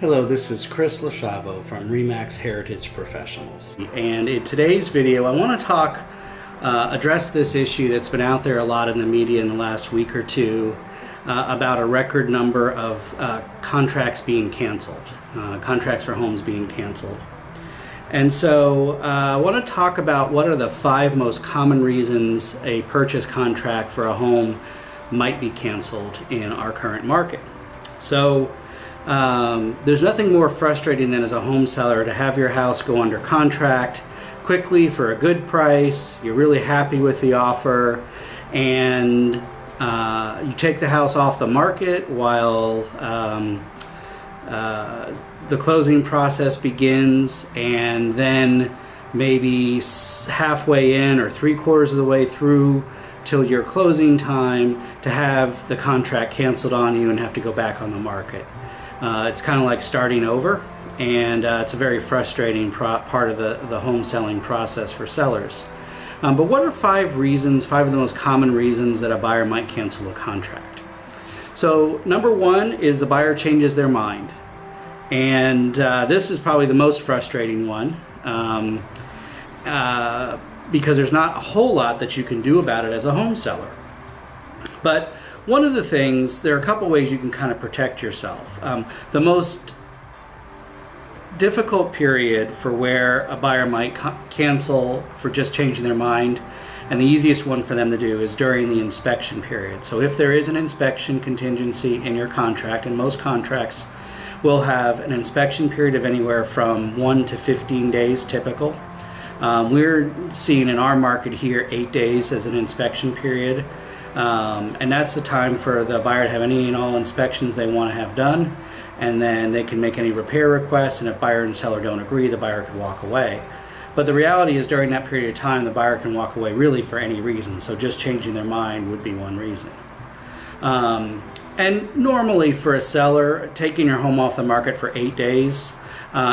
Hello, this is Chris Loschiavo from RE/MAX Heritage Professionals. And in today's video, I want to address this issue that's been out there a lot in the media in the last week or two about a record number of contracts being canceled, contracts for homes being canceled. And so I want to talk about what are the 5 most common reasons a purchase contract for a home might be canceled in our current market. So there's nothing more frustrating than as a home seller to have your house go under contract quickly for a good price. You're really happy with the offer, and you take the house off the market while the closing process begins, and then maybe halfway in or 3/4 of the way through till your closing time to have the contract canceled on you and have to go back on the market. It's kind of like starting over, and it's a very frustrating part of the home selling process for sellers. But what are 5 of the most common reasons that a buyer might cancel a contract? So number 1 is the buyer changes their mind. And this is probably the most frustrating one because there's not a whole lot that you can do about it as a home seller. But one of the things, there are a couple ways you can kind of protect yourself. The most difficult period for where a buyer might cancel for just changing their mind, and the easiest one for them to do, is during the inspection period. So if there is an inspection contingency in your contract, and most contracts will have an inspection period of anywhere from 1 to 15 days typical. We're seeing in our market here 8 days as an inspection period. And that's the time for the buyer to have any and all inspections they want to have done, and then they can make any repair requests, and if buyer and seller don't agree, the buyer can walk away. But the reality is, during that period of time, the buyer can walk away really for any reason, so just changing their mind would be one reason. And normally for a seller, taking your home off the market for 8 days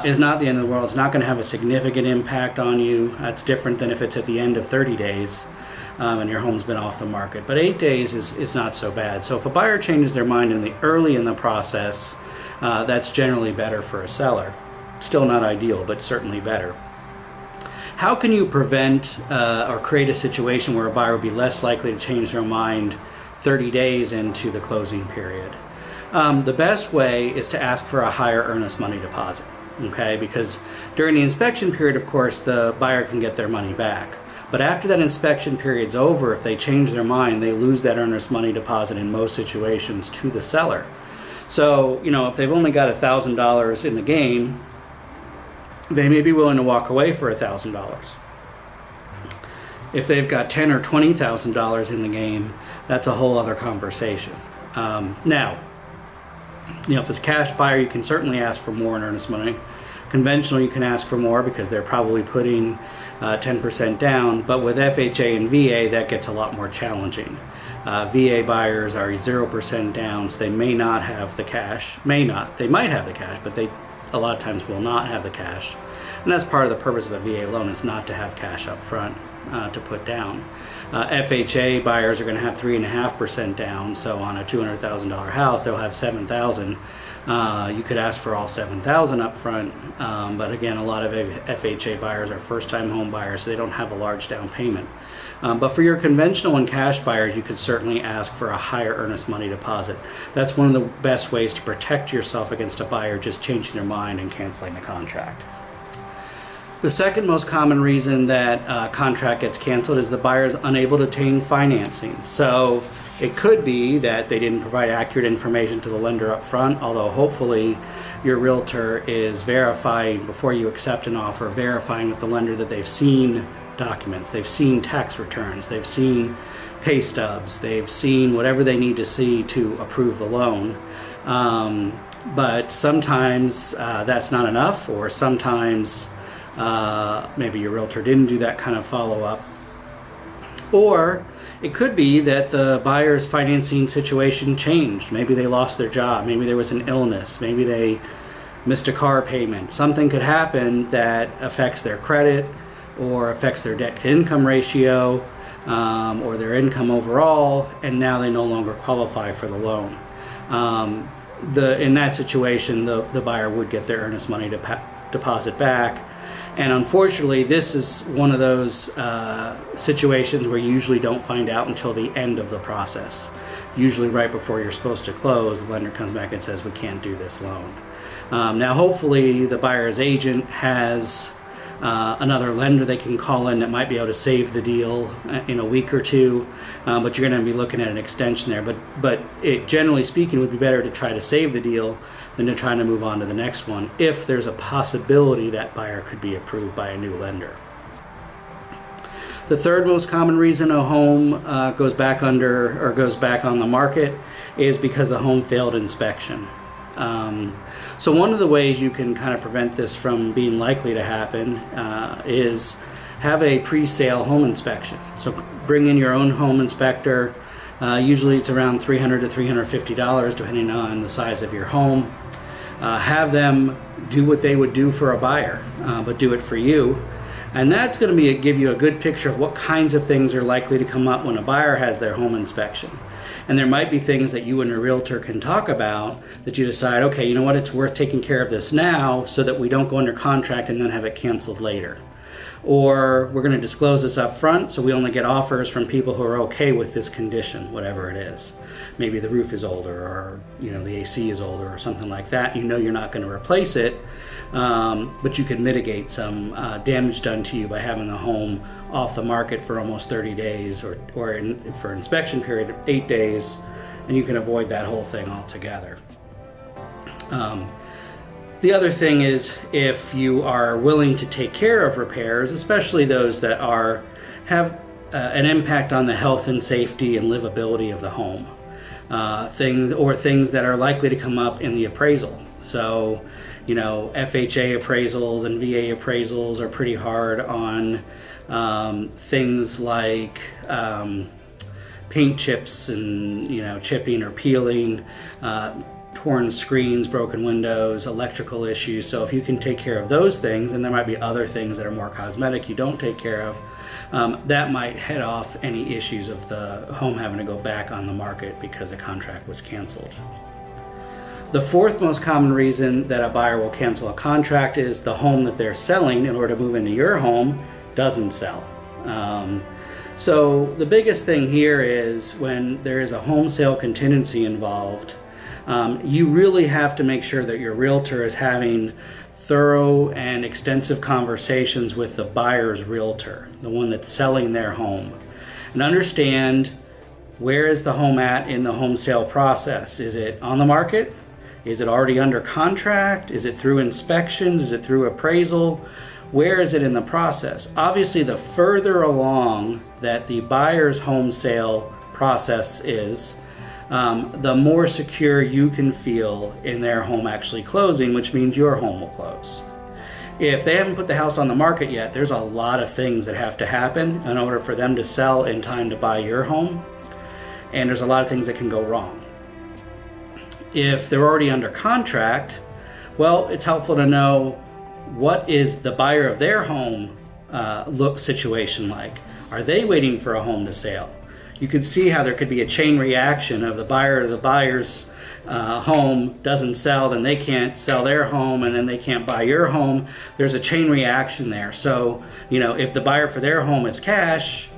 is not the end of the world. It's not going to have a significant impact on you. That's different than if it's at the end of 30 days. And your home's been off the market. But 8 days is not so bad. So if a buyer changes their mind early in the process, that's generally better for a seller. Still not ideal, but certainly better. How can you prevent or create a situation where a buyer would be less likely to change their mind 30 days into the closing period? The best way is to ask for a higher earnest money deposit, okay? Because during the inspection period, of course, the buyer can get their money back. But after that inspection period's over, if they change their mind, they lose that earnest money deposit in most situations to the seller. So, if they've only got $1,000 in the game, they may be willing to walk away for $1,000. If they've got $10,000 or $20,000 in the game, that's a whole other conversation. Now, if it's a cash buyer, you can certainly ask for more in earnest money. Conventional, you can ask for more because they're probably putting 10% down, but with FHA and VA, that gets a lot more challenging. VA buyers are 0% down, so they may not have the cash. They might have the cash, but they a lot of times will not have the cash. And that's part of the purpose of a VA loan, is not to have cash up front to put down. FHA buyers are going to have 3.5% down, so on a $200,000 house, they'll have $7,000. You could ask for all $7,000 up front, but again, a lot of FHA buyers are first-time home buyers, so they don't have a large down payment. But for your conventional and cash buyers, you could certainly ask for a higher earnest money deposit. That's one of the best ways to protect yourself against a buyer just changing their mind and canceling the contract. The second most common reason that a contract gets canceled is the buyer is unable to obtain financing. So it could be that they didn't provide accurate information to the lender up front, although hopefully your realtor is verifying before you accept an offer, verifying with the lender that they've seen documents, they've seen tax returns, they've seen pay stubs, they've seen whatever they need to see to approve the loan. But sometimes that's not enough, or sometimes maybe your realtor didn't do that kind of follow-up. Or it could be that the buyer's financing situation changed. Maybe they lost their job, maybe there was an illness, maybe they missed a car payment. Something could happen that affects their credit or affects their debt-to-income ratio or their income overall, and now they no longer qualify for the loan. in that situation, the buyer would get their earnest money deposit back. And unfortunately, this is one of those situations where you usually don't find out until the end of the process. Usually right before you're supposed to close, the lender comes back and says, we can't do this loan. Now, hopefully the buyer's agent has another lender they can call in that might be able to save the deal in a week or two, but you're going to be looking at an extension there. But it, generally speaking, would be better to try to save the deal than to try to move on to the next one if there's a possibility that buyer could be approved by a new lender. The third most common reason a home goes back on the market is because the home failed inspection. So one of the ways you can kind of prevent this from being likely to happen is have a pre-sale home inspection. So bring in your own home inspector. Usually it's around $300 to $350 depending on the size of your home. Have them do what they would do for a buyer, but do it for you. And that's going to give you a good picture of what kinds of things are likely to come up when a buyer has their home inspection. And there might be things that you and a realtor can talk about that you decide, okay, you know what, it's worth taking care of this now so that we don't go under contract and then have it canceled later. Or we're going to disclose this up front so we only get offers from people who are okay with this condition, whatever it is. Maybe the roof is older, or the AC is older, or something like that. You're not going to replace it, but you can mitigate some damage done to you by having the home off the market for almost 30 days, or for inspection period of 8 days, and you can avoid that whole thing altogether. The other thing is, if you are willing to take care of repairs, especially those that have an impact on the health and safety and livability of the home, things that are likely to come up in the appraisal. So, FHA appraisals and VA appraisals are pretty hard on things like paint chips and chipping or peeling, torn screens, broken windows, electrical issues. So if you can take care of those things, and there might be other things that are more cosmetic you don't take care of, that might head off any issues of the home having to go back on the market because the contract was canceled. The fourth most common reason that a buyer will cancel a contract is the home that they're selling in order to move into your home doesn't sell. So the biggest thing here is when there is a home sale contingency involved, you really have to make sure that your realtor is having thorough and extensive conversations with the buyer's realtor, the one that's selling their home, and understand where is the home at in the home sale process. Is it on the market? Is it already under contract? Is it through inspections? Is it through appraisal? Where is it in the process? Obviously, the further along that the buyer's home sale process is, the more secure you can feel in their home actually closing, which means your home will close. If they haven't put the house on the market yet, there's a lot of things that have to happen in order for them to sell in time to buy your home, and there's a lot of things that can go wrong. If they're already under contract, well, it's helpful to know what is the buyer of their home situation like. Are they waiting for a home to sell? You can see how there could be a chain reaction of the buyer to the buyer's home doesn't sell, then they can't sell their home, and then they can't buy your home. There's a chain reaction there. So, if the buyer for their home is cash,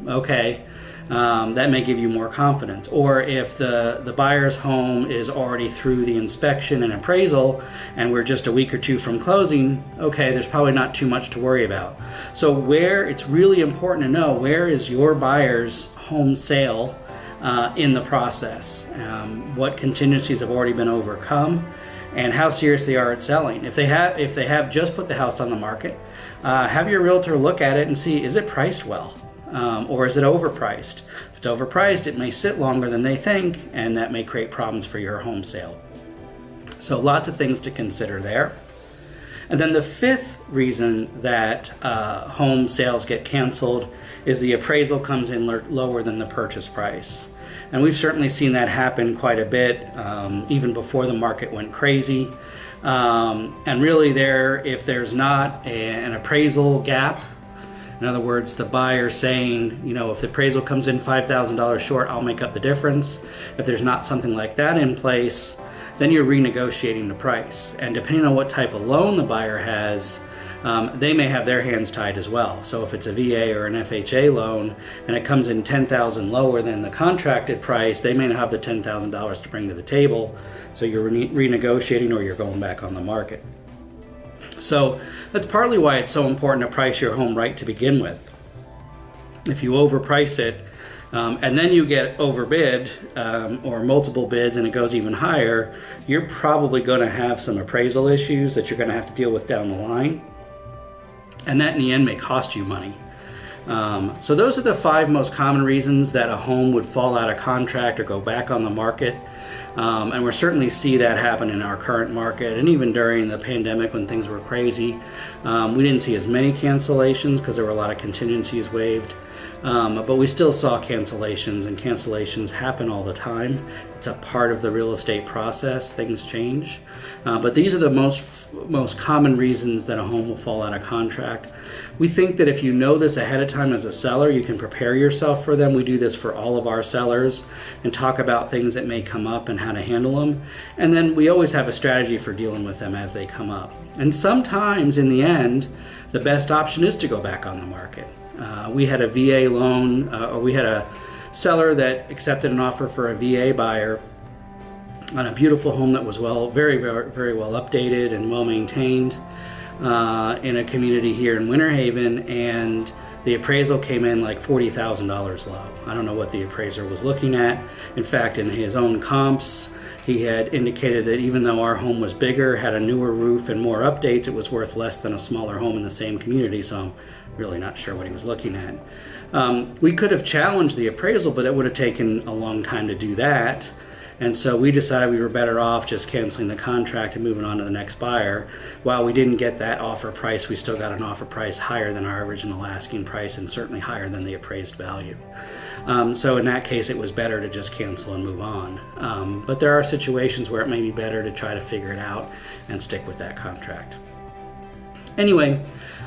okay, that may give you more confidence. Or if the buyer's home is already through the inspection and appraisal and we're just a week or two from closing, okay, there's probably not too much to worry about. So it's really important to know, where is your buyer's home sale in the process? What contingencies have already been overcome, and how serious they are at selling. If they have just put the house on the market, have your realtor look at it and see, is it priced well? Or is it overpriced? If it's overpriced, it may sit longer than they think, and that may create problems for your home sale. So lots of things to consider there. And then the fifth reason that home sales get canceled is the appraisal comes in lower than the purchase price. And we've certainly seen that happen quite a bit, even before the market went crazy. And really if there's not an appraisal gap, in other words, the buyer saying, if the appraisal comes in $5,000 short, I'll make up the difference. If there's not something like that in place, then you're renegotiating the price. And depending on what type of loan the buyer has, they may have their hands tied as well. So if it's a VA or an FHA loan and it comes in $10,000 lower than the contracted price, they may not have the $10,000 to bring to the table. So you're renegotiating or you're going back on the market. So that's partly why it's so important to price your home right to begin with. If you overprice it, and then you get overbid or multiple bids and it goes even higher, you're probably going to have some appraisal issues that you're going to have to deal with down the line. And that in the end may cost you money. So those are the 5 most common reasons that a home would fall out of contract or go back on the market. And we certainly see that happen in our current market. And even during the pandemic when things were crazy, we didn't see as many cancellations because there were a lot of contingencies waived. But we still saw cancellations, and cancellations happen all the time. It's a part of the real estate process. Things change. But these are the most common reasons that a home will fall out of contract. We think that if you know this ahead of time as a seller, you can prepare yourself for them. We do this for all of our sellers and talk about things that may come up and how to handle them. And then we always have a strategy for dealing with them as they come up. And sometimes in the end, the best option is to go back on the market. We had a VA loan, or we had a seller that accepted an offer for a VA buyer on a beautiful home that was very well updated and well maintained in a community here in Winter Haven, and the appraisal came in like $40,000 low. I don't know what the appraiser was looking at. In fact, in his own comps, he had indicated that even though our home was bigger, had a newer roof and more updates, it was worth less than a smaller home in the same community. So I'm really not sure what he was looking at. We could have challenged the appraisal, but it would have taken a long time to do that. And so we decided we were better off just canceling the contract and moving on to the next buyer. While we didn't get that offer price, we still got an offer price higher than our original asking price and certainly higher than the appraised value. So in that case, it was better to just cancel and move on. But there are situations where it may be better to try to figure it out and stick with that contract. Anyway,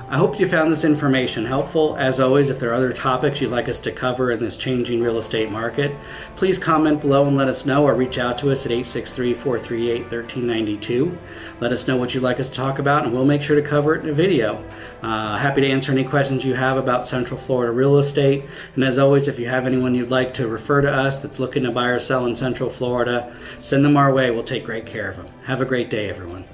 I hope you found this information helpful. As always, if there are other topics you'd like us to cover in this changing real estate market, please comment below and let us know, or reach out to us at 863-438-1392. Let us know what you'd like us to talk about, and we'll make sure to cover it in a video. Happy to answer any questions you have about Central Florida real estate. And as always, if you have anyone you'd like to refer to us that's looking to buy or sell in Central Florida, send them our way. We'll take great care of them. Have a great day, everyone.